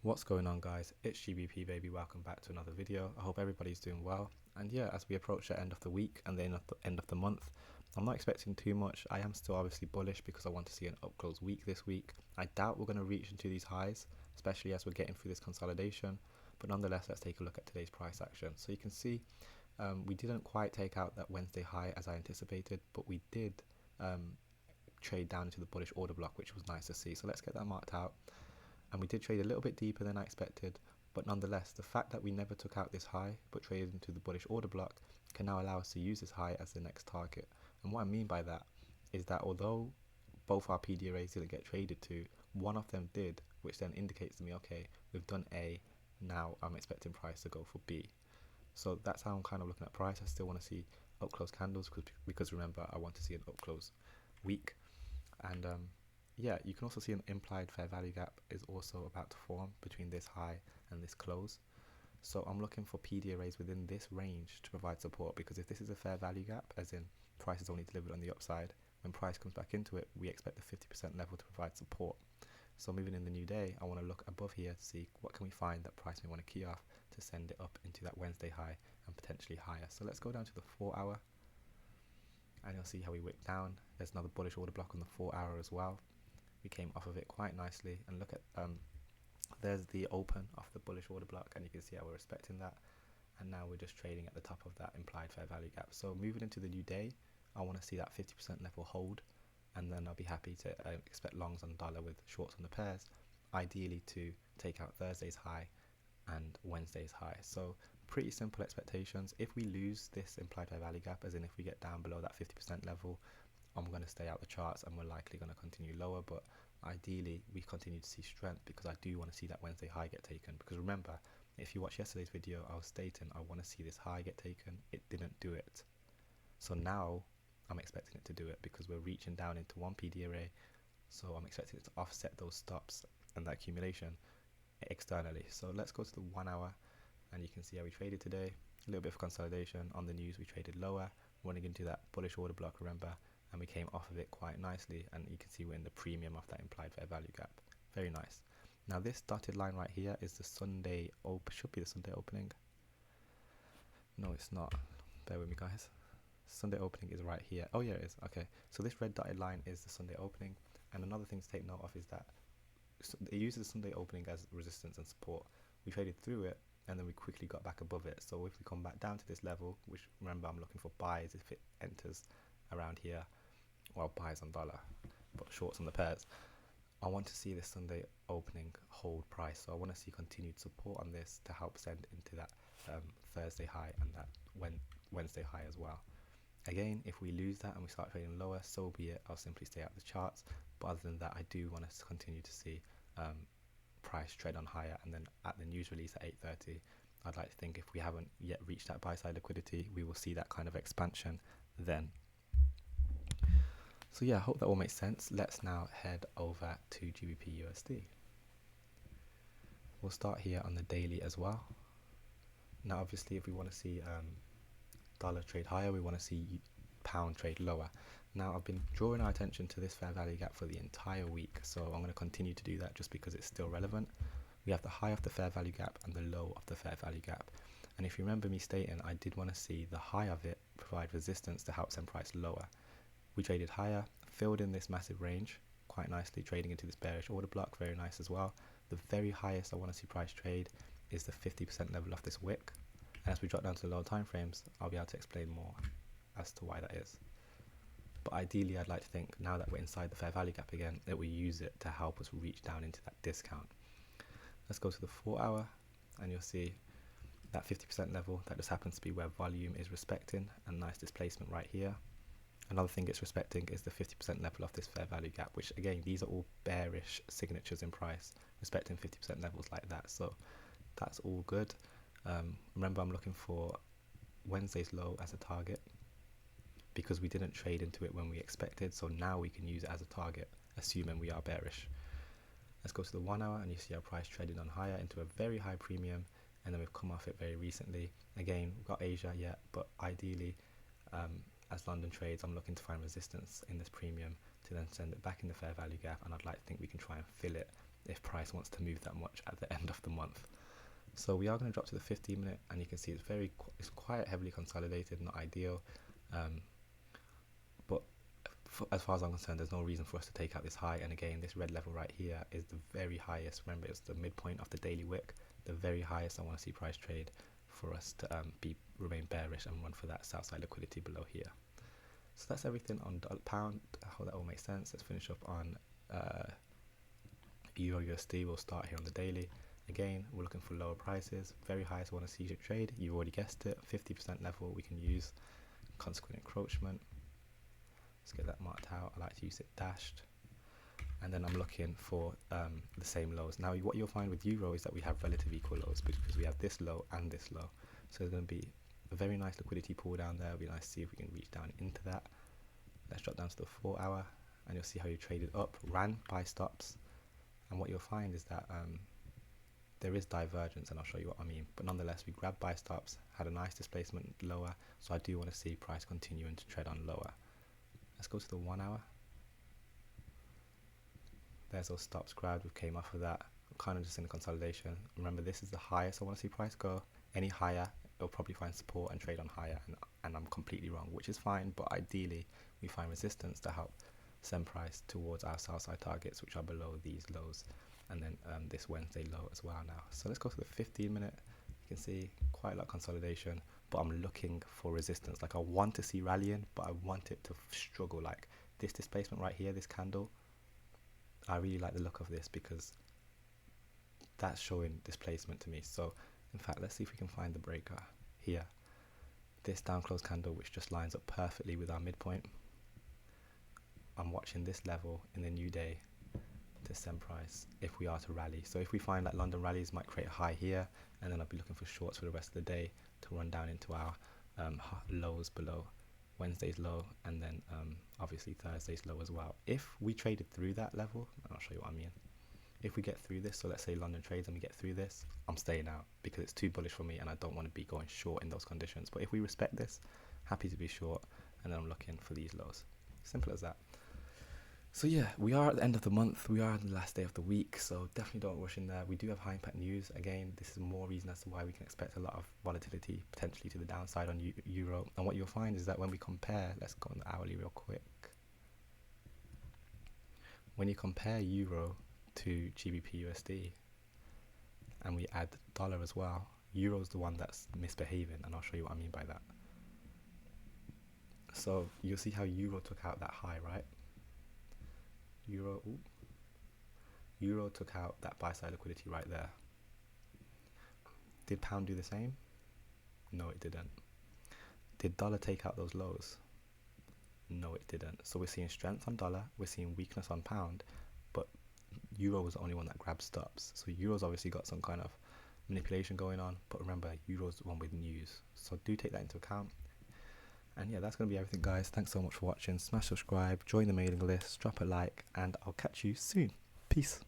What's going on, guys? It's GBP baby. Welcome back to another video. I hope everybody's doing well. And yeah, as we approach the end of the week and then at the end of the month, I'm not expecting too much. I am still obviously bullish because I want to see an up close week this week. I doubt we're going to reach into these highs, especially as we're getting through this consolidation. But nonetheless, let's take a look at today's price action. So you can see we didn't quite take out that Wednesday high as I anticipated, but we did trade down into the bullish order block, which was nice to see. So let's get that marked out. And we did trade a little bit deeper than I expected, but nonetheless, the fact that we never took out this high but traded into the bullish order block can now allow us to use this high as the next target. And what I mean by that is that although both our PDRAs didn't get traded to, one of them did, which then indicates to me, okay, we've done A, now I'm expecting price to go for B. So that's how I'm kind of looking at price. I still want to see up close candles because remember, I want to see an up close week. And yeah, you can also see an implied fair value gap is also about to form between this high and this close. So I'm looking for PDRAs within this range to provide support, because if this is a fair value gap, as in price is only delivered on the upside, when price comes back into it, we expect the 50% level to provide support. So moving in the new day, I want to look above here to see what can we find that price may want to key off to send it up into that Wednesday high and potentially higher. So let's go down to the 4 hour and you'll see how we wick down. There's another bullish order block on the 4 hour as well. We came off of it quite nicely, and look at there's the open of the bullish order block, and you can see how we're respecting that, and now we're just trading at the top of that implied fair value gap. So moving into the new day, I want to see that 50% level hold, and then I'll be happy to expect longs on dollar with shorts on the pairs, ideally to take out Thursday's high and Wednesday's high. So pretty simple expectations. If we lose this implied fair value gap, as in if we get down below that 50% level, I'm going to stay out the charts and we're likely going to continue lower, but ideally we continue to see strength because I do want to see that Wednesday high get taken. Because remember, if you watch yesterday's video, I was stating I want to see this high get taken. It didn't do it. So now I'm expecting it to do it because we're reaching down into one PDRA. So I'm expecting it to offset those stops and that accumulation externally. So let's go to the 1 hour and you can see how we traded today. A little bit of consolidation on the news. We traded lower, running into that bullish order block, remember, and we came off of it quite nicely, and you can see we're in the premium of that implied fair value gap. Very nice. Now this dotted line right here is the Sunday should be the Sunday opening. No, it's not. Bear with me, guys. Sunday opening is right here. Oh yeah, it is. Okay, so this red dotted line is the Sunday opening, and another thing to take note of is that it uses the Sunday opening as resistance and support. We traded through it and then we quickly got back above it. So if we come back down to this level, which remember I'm looking for buys if it enters around here, well, buys on dollar but shorts on the pairs, I want to see this Sunday opening hold price. So I want to see continued support on this to help send into that Thursday high and that Wednesday high as well. Again, if we lose that and we start trading lower, so be it. I'll simply stay out the charts, but other than that, I do want us to continue to see price trade on higher, and then at the news release at 8:30, I'd like to think if we haven't yet reached that buy side liquidity, we will see that kind of expansion then. So yeah, I hope that all makes sense. Let's now head over to GBP USD. We'll start here on the daily as well. Now obviously if we want to see dollar trade higher, we want to see pound trade lower. Now I've been drawing our attention to this fair value gap for the entire week, so I'm going to continue to do that just because it's still relevant. We have the high of the fair value gap and the low of the fair value gap, and if you remember me stating, I did want to see the high of it provide resistance to help send price lower. We traded higher, filled in this massive range quite nicely, trading into this bearish order block, very nice as well. The very highest I want to see price trade is the 50% level of this wick, and as we drop down to the lower time frames, I'll be able to explain more as to why that is. But ideally, I'd like to think now that we're inside the fair value gap again, that we use it to help us reach down into that discount. Let's go to the 4 hour and you'll see that 50% level. That just happens to be where volume is respecting, and nice displacement right here. Another thing it's respecting is the 50% level of this fair value gap, which again, these are all bearish signatures in price, respecting 50% levels like that. So that's all good. Remember, I'm looking for Wednesday's low as a target because we didn't trade into it when we expected, so now we can use it as a target, assuming we are bearish. Let's go to the 1 hour and you see our price trading on higher into a very high premium, and then we've come off it very recently. Again, we've got Asia yet, but ideally as London trades, I'm looking to find resistance in this premium to then send it back in the fair value gap, and I'd like to think we can try and fill it if price wants to move that much at the end of the month. So we are going to drop to the 15 minute, and you can see it's quite heavily consolidated, not ideal. But as far as I'm concerned, there's no reason for us to take out this high. And again, this red level right here is the very highest. Remember, it's the midpoint of the daily wick, the very highest I want to see price trade for us to remain bearish and run for that sell side liquidity below here. So that's everything on pound. I hope that all makes sense. Let's finish up on Euro USD. We'll start here on the daily. Again, we're looking for lower prices. Very highest I want to see it trade. You've already guessed it. 50% level we can use. Consequent encroachment. Let's get that marked out. I like to use it dashed. And then I'm looking for the same lows. Now what you'll find with Euro is that we have relative equal lows because we have this low and this low. So there's going to be a very nice liquidity pool down there. It'll be nice to see if we can reach down into that. Let's drop down to the 4 hour and you'll see how you traded up, ran buy stops. And what you'll find is that there is divergence, and I'll show you what I mean. But nonetheless, we grabbed buy stops, had a nice displacement lower. So I do want to see price continuing to tread on lower. Let's go to the 1 hour. There's those stops grabbed. We came off of that. I'm kind of just in a consolidation. Remember, this is the highest I want to see price go. Any higher, it'll probably find support and trade on higher. And I'm completely wrong, which is fine. But ideally, we find resistance to help send price towards our sell side targets, which are below these lows. And then this Wednesday low as well now. So let's go to the 15 minute. You can see quite a lot of consolidation. But I'm looking for resistance. Like I want to see rallying, but I want it to struggle. Like this displacement right here, this candle, I really like the look of this because that's showing displacement to me. So in fact, let's see if we can find the breaker here. This down close candle, which just lines up perfectly with our midpoint. I'm watching this level in the new day to send price if we are to rally. So if we find that London rallies might create a high here, and then I'll be looking for shorts for the rest of the day to run down into our lows below Wednesday's low, and then obviously Thursday's low as well. If we traded through that level, and I'll show you what I mean. If we get through this, so let's say London trades and we get through this, I'm staying out because it's too bullish for me and I don't want to be going short in those conditions. But if we respect this, happy to be short, and then I'm looking for these lows. Simple as that. So yeah, we are at the end of the month. We are on the last day of the week, so definitely don't rush in there. We do have high impact news. Again, this is more reason as to why we can expect a lot of volatility, potentially to the downside on Euro. And what you'll find is that when we compare, let's go on the hourly real quick. When you compare Euro to GBP USD, and we add dollar as well, Euro's the one that's misbehaving, and I'll show you what I mean by that. So you'll see how Euro took out that high, right? Euro took out that buy side liquidity right there. Did pound do the same? No, it didn't. Did dollar take out those lows? No, it didn't. So we're seeing strength on dollar, we're seeing weakness on pound, but Euro was the only one that grabbed stops. So Euro's obviously got some kind of manipulation going on, but remember, Euro's the one with news. So do take that into account. And yeah, that's going to be everything, guys. Thanks so much for watching. Smash subscribe, join the mailing list, drop a like, and I'll catch you soon. Peace.